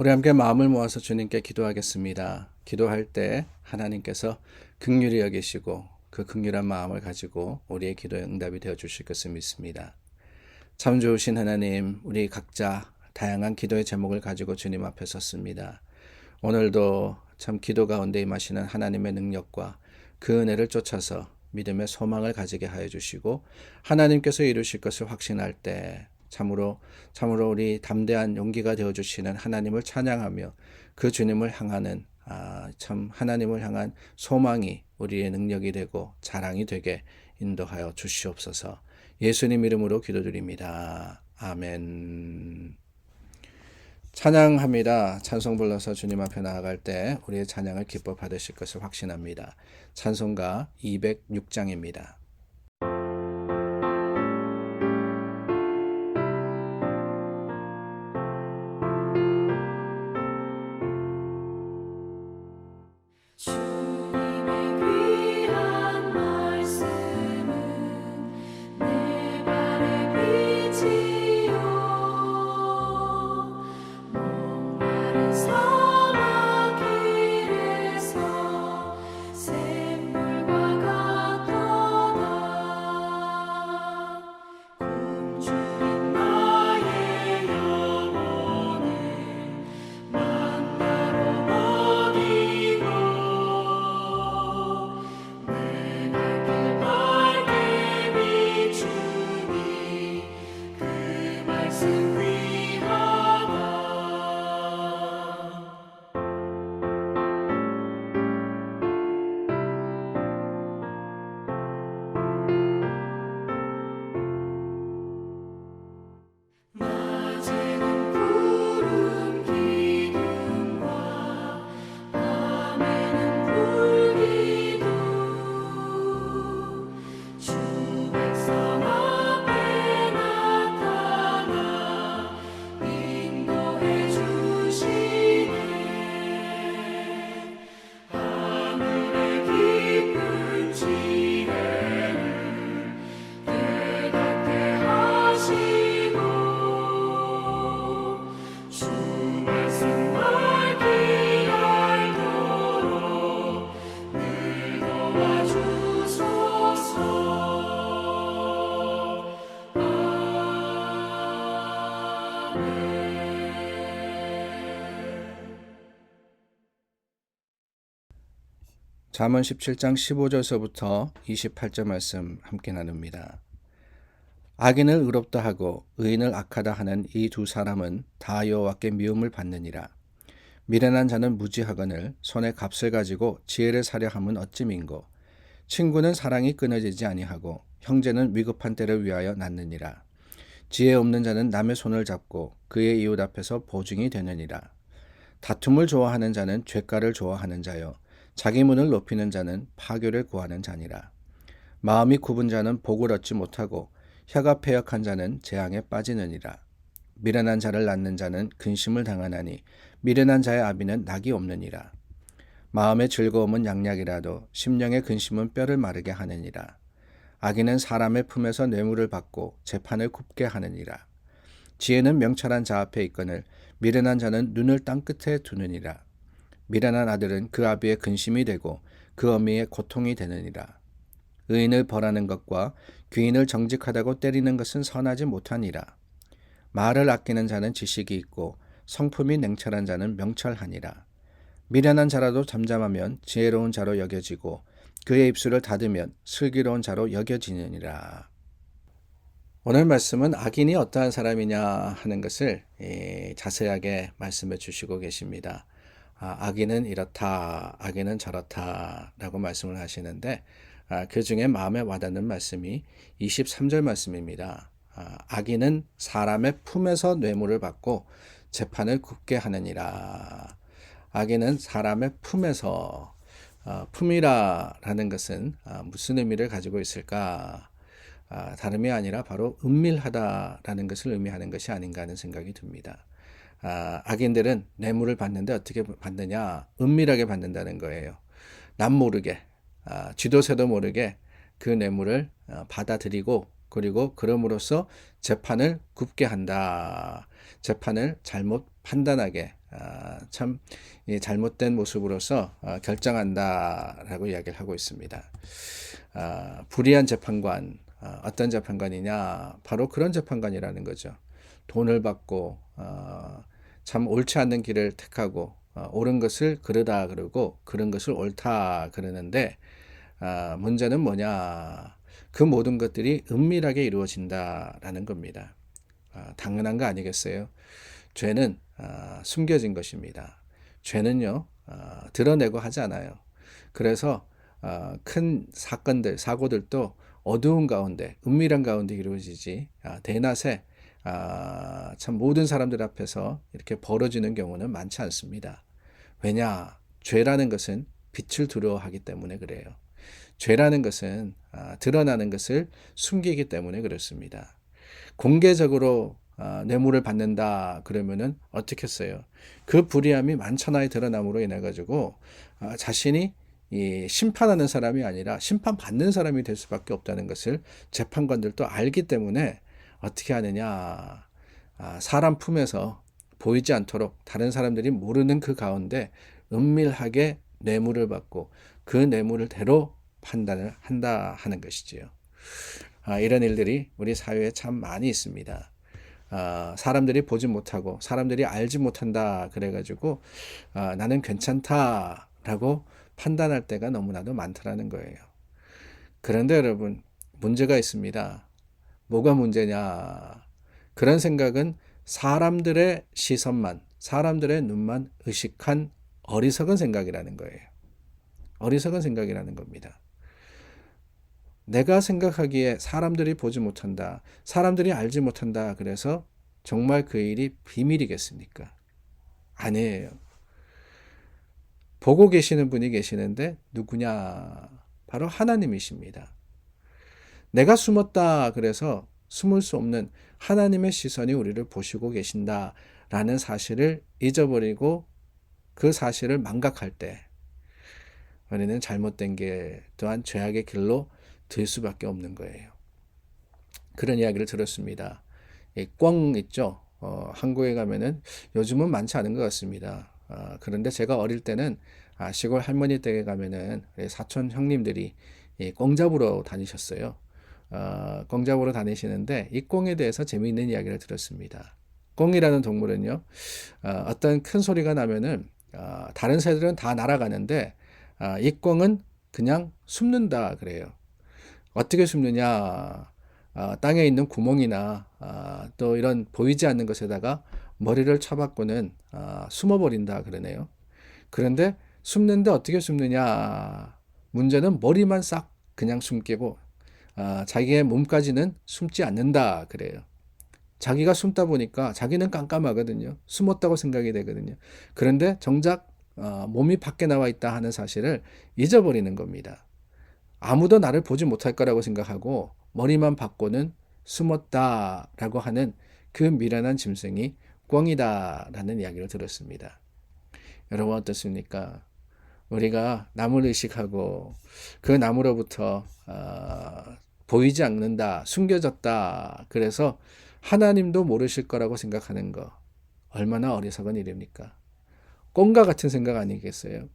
우리 함께 마음을 모아서 주님께 기도하겠습니다. 기도할 때 하나님께서 긍휼히 여기시고 그 긍휼한 마음을 가지고 우리의 기도에 응답이 되어 주실 것을 믿습니다. 참 좋으신 하나님, 우리 각자 다양한 기도의 제목을 가지고 주님 앞에 섰습니다. 오늘도 참 기도 가운데 임하시는 하나님의 능력과 그 은혜를 쫓아서 믿음의 소망을 가지게 하여 주시고 하나님께서 이루실 것을 확신할 때 참으로 우리 담대한 용기가 되어 주시는 하나님을 찬양하며 그 주님을 향하는 참 하나님을 향한 소망이 우리의 능력이 되고 자랑이 되게 인도하여 주시옵소서. 예수님 이름으로 기도드립니다. 아멘. 찬양합니다. 찬송 불러서 주님 앞에 나아갈 때 우리의 찬양을 기뻐 받으실 것을 확신합니다. 찬송가 206장입니다. 잠언 17장 15절서부터 28절 말씀 함께 나눕니다. 악인을 의롭다 하고 의인을 악하다 하는 이 두 사람은 다 여호와께 미움을 받느니라. 미련한 자는 무지하거늘 손에 값을 가지고 지혜를 사려 함은 어찌민고. 친구는 사랑이 끊어지지 아니하고 형제는 위급한 때를 위하여 낳느니라. 지혜 없는 자는 남의 손을 잡고 그의 이웃 앞에서 보증이 되느니라. 다툼을 좋아하는 자는 죄가를 좋아하는 자요 자기 문을 높이는 자는 파교를 구하는 자니라. 마음이 굽은 자는 복을 얻지 못하고 혀가 패역한 자는 재앙에 빠지느니라. 미련한 자를 낳는 자는 근심을 당하나니 미련한 자의 아비는 낙이 없느니라. 마음의 즐거움은 양약이라도 심령의 근심은 뼈를 마르게 하느니라. 악인은 사람의 품에서 뇌물을 받고 재판을 굽게 하느니라. 지혜는 명철한 자 앞에 있거늘 미련한 자는 눈을 땅 끝에 두느니라. 미련한 아들은 그 아비의 근심이 되고 그 어미의 고통이 되느니라. 의인을 벌하는 것과 귀인을 정직하다고 때리는 것은 선하지 못하니라. 말을 아끼는 자는 지식이 있고 성품이 냉철한 자는 명철하니라. 미련한 자라도 잠잠하면 지혜로운 자로 여겨지고 그의 입술을 닫으면 슬기로운 자로 여겨지느니라. 오늘 말씀은 악인이 어떠한 사람이냐 하는 것을 자세하게 말씀해 주시고 계십니다. 악인은 이렇다, 악인은 저렇다 라고 말씀을 하시는데 그 중에 마음에 와닿는 말씀이 23절 말씀입니다. 악인은 사람의 품에서 뇌물을 받고 재판을 굽게 하느니라. 악인은 사람의 품에서 품이라는 것은 무슨 의미를 가지고 있을까? 다름이 아니라 바로 은밀하다라는 것을 의미하는 것이 아닌가 하는 생각이 듭니다. 악인들은 뇌물을 받는데 어떻게 받느냐? 은밀하게 받는다는 거예요. 남 모르게, 쥐도 새도 모르게 그 뇌물을 받아들이고 그리고 그럼으로써 재판을 굽게 한다. 재판을 잘못 판단하게 참 잘못된 모습으로서 결정한다라고 이야기를 하고 있습니다. 불의한 재판관, 어떤 재판관이냐? 바로 그런 재판관이라는 거죠. 돈을 받고 참 옳지 않는 길을 택하고 옳은 것을 그르다 그러고 그른 것을 옳다 그러는데 문제는 뭐냐? 그 모든 것들이 은밀하게 이루어진다라는 겁니다. 당연한 거 아니겠어요? 죄는 숨겨진 것입니다. 죄는요 드러내고 하지 않아요. 그래서 큰 사건들, 사고들도 어두운 가운데, 은밀한 가운데 이루어지지 대낮에 참 모든 사람들 앞에서 이렇게 벌어지는 경우는 많지 않습니다. 왜냐? 죄라는 것은 빛을 두려워하기 때문에 그래요. 죄라는 것은 드러나는 것을 숨기기 때문에 그렇습니다. 공개적으로 뇌물을 받는다 그러면은 어떻게 했어요? 그 불의함이 만천하에 드러남으로 인해 가지고 자신이 이 심판하는 사람이 아니라 심판받는 사람이 될 수밖에 없다는 것을 재판관들도 알기 때문에 어떻게 하느냐? 사람 품에서 보이지 않도록 다른 사람들이 모르는 그 가운데 은밀하게 뇌물을 받고 그 뇌물을 대로 판단을 한다 하는 것이지요. 이런 일들이 우리 사회에 참 많이 있습니다. 사람들이 보지 못하고 사람들이 알지 못한다 그래가지고 나는 괜찮다라고 판단할 때가 너무나도 많더라는 거예요. 그런데 여러분 문제가 있습니다. 뭐가 문제냐? 그런 생각은 사람들의 시선만, 사람들의 눈만 의식한 어리석은 생각이라는 거예요. 어리석은 생각이라는 겁니다. 내가 생각하기에 사람들이 보지 못한다, 사람들이 알지 못한다, 그래서 정말 그 일이 비밀이겠습니까? 아니에요. 보고 계시는 분이 계시는데 누구냐? 바로 하나님이십니다. 내가 숨었다, 그래서 숨을 수 없는 하나님의 시선이 우리를 보시고 계신다라는 사실을 잊어버리고 그 사실을 망각할 때 우리는 잘못된 길 또한 죄악의 길로 들 수밖에 없는 거예요. 그런 이야기를 들었습니다. 꿩 있죠. 한국에 가면은 요즘은 많지 않은 것 같습니다. 그런데 제가 어릴 때는 시골 할머니 댁에 가면은 사촌 형님들이 꿩 잡으러 다니셨어요. 꿩 잡으러 다니시는데 이 꿩에 대해서 재미있는 이야기를 들었습니다. 꿩이라는 동물은요, 어떤 큰 소리가 나면은 다른 새들은 다 날아가는데 이 꿩은 그냥 숨는다 그래요. 어떻게 숨느냐? 땅에 있는 구멍이나 또 이런 보이지 않는 것에다가 머리를 쳐박고는 숨어버린다 그러네요. 그런데 숨는데 어떻게 숨느냐? 문제는 머리만 싹 그냥 숨기고 자기의 몸까지는 숨지 않는다 그래요. 자기가 숨다 보니까 자기는 깜깜하거든요. 숨었다고 생각이 되거든요. 그런데 정작 몸이 밖에 나와 있다 하는 사실을 잊어버리는 겁니다. 아무도 나를 보지 못할 거라고 생각하고 머리만 받고는 숨었다라고 하는 그 미련한 짐승이 꿩이다라는 이야기를 들었습니다. 여러분 어떻습니까? 우리가 남을 의식하고 그 남으로부터 보이지 않는다, 숨겨졌다. 그래서 하나님도 모르실 거라고 생각하는 거 얼마나 어리석은 일입니까? 꿩과 같은 생각 아니겠어요?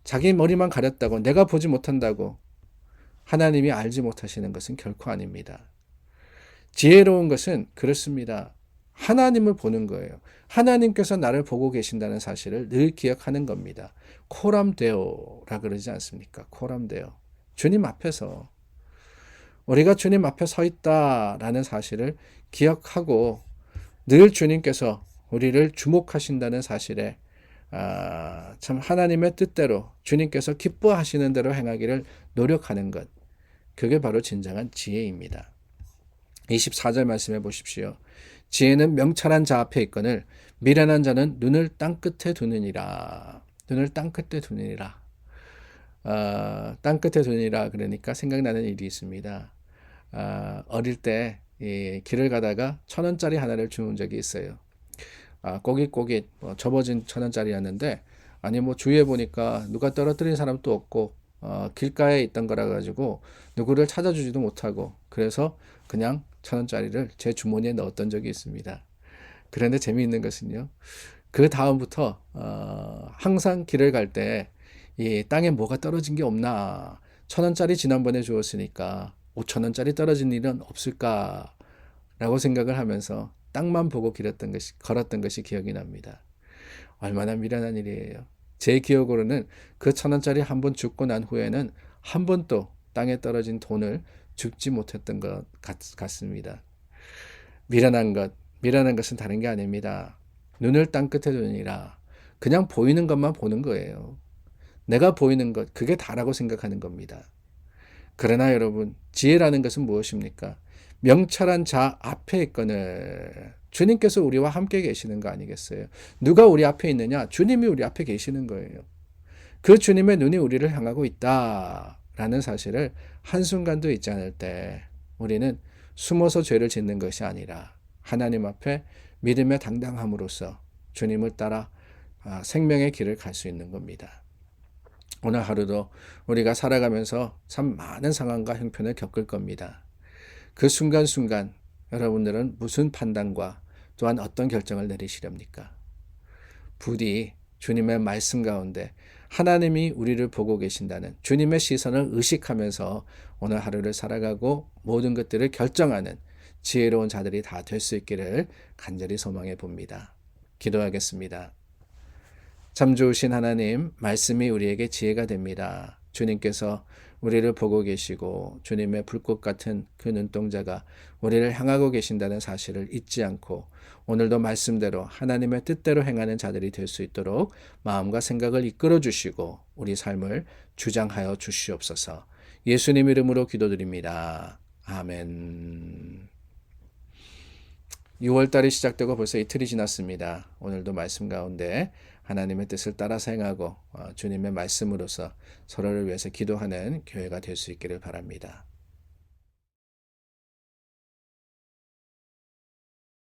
자기 머리만 가렸다고 내가 보지 못한다고 하나님이 알지 못하시는 것은 결코 아닙니다. 지혜로운 것은 그렇습니다. 하나님을 보는 거예요. 하나님께서 나를 보고 계신다는 사실을 늘 기억하는 겁니다. 코람데오라 그러지 않습니까? 코람데오. 주님 앞에서 우리가 주님 앞에 서 있다라는 사실을 기억하고 늘 주님께서 우리를 주목하신다는 사실에 참 하나님의 뜻대로 주님께서 기뻐하시는 대로 행하기를 노력하는 것. 그게 바로 진정한 지혜입니다. 24절 말씀해 보십시오. 지혜는 명철한 자 앞에 있거늘 미련한 자는 눈을 땅끝에 두느니라. 눈을 땅끝에 두느니라. 땅끝에 두느니라 그러니까 생각나는 일이 있습니다. 어릴 때 길을 가다가 1,000원짜리 하나를 주운 적이 있어요. 꼬깃꼬깃 접어진 1,000원짜리였는데 아니 뭐 주위에 보니까 누가 떨어뜨린 사람도 없고 길가에 있던 거라 가지고 누구를 찾아주지도 못하고 그래서 그냥 1,000원짜리를 제 주머니에 넣었던 적이 있습니다. 그런데 재미있는 것은요. 그 다음부터 항상 길을 갈 때 이 땅에 뭐가 떨어진 게 없나, 1,000원짜리 지난번에 주었으니까 5,000원짜리 떨어진 일은 없을까라고 생각을 하면서 땅만 보고 걸었던 것이 기억이 납니다. 얼마나 미련한 일이에요. 제 기억으로는 그 1,000원짜리 한 번 줍고 난 후에는 한 번도 땅에 떨어진 돈을 줍지 못했던 것 같습니다. 미련한 것은 다른 게 아닙니다. 눈을 땅끝에 두니라. 그냥 보이는 것만 보는 거예요. 내가 보이는 것, 그게 다라고 생각하는 겁니다. 그러나 여러분, 지혜라는 것은 무엇입니까? 명철한 자 앞에 있거늘 주님께서 우리와 함께 계시는 거 아니겠어요? 누가 우리 앞에 있느냐? 주님이 우리 앞에 계시는 거예요. 그 주님의 눈이 우리를 향하고 있다라는 사실을 한순간도 잊지 않을 때 우리는 숨어서 죄를 짓는 것이 아니라 하나님 앞에 믿음의 당당함으로써 주님을 따라 생명의 길을 갈 수 있는 겁니다. 오늘 하루도 우리가 살아가면서 참 많은 상황과 형편을 겪을 겁니다. 그 순간순간 여러분들은 무슨 판단과 또한 어떤 결정을 내리시렵니까? 부디 주님의 말씀 가운데 하나님이 우리를 보고 계신다는 주님의 시선을 의식하면서 오늘 하루를 살아가고 모든 것들을 결정하는 지혜로운 자들이 다 될 수 있기를 간절히 소망해 봅니다. 기도하겠습니다. 참 좋으신 하나님, 말씀이 우리에게 지혜가 됩니다. 주님께서 우리를 보고 계시고 주님의 불꽃 같은 그 눈동자가 우리를 향하고 계신다는 사실을 잊지 않고 오늘도 말씀대로 하나님의 뜻대로 행하는 자들이 될 수 있도록 마음과 생각을 이끌어 주시고 우리 삶을 주장하여 주시옵소서. 예수님 이름으로 기도드립니다. 아멘. 6월달이 시작되고 벌써 이틀이 지났습니다. 오늘도 말씀 가운데 하나님의 뜻을 따라서 행하고 주님의 말씀으로서 서로를 위해서 기도하는 교회가 될 수 있기를 바랍니다.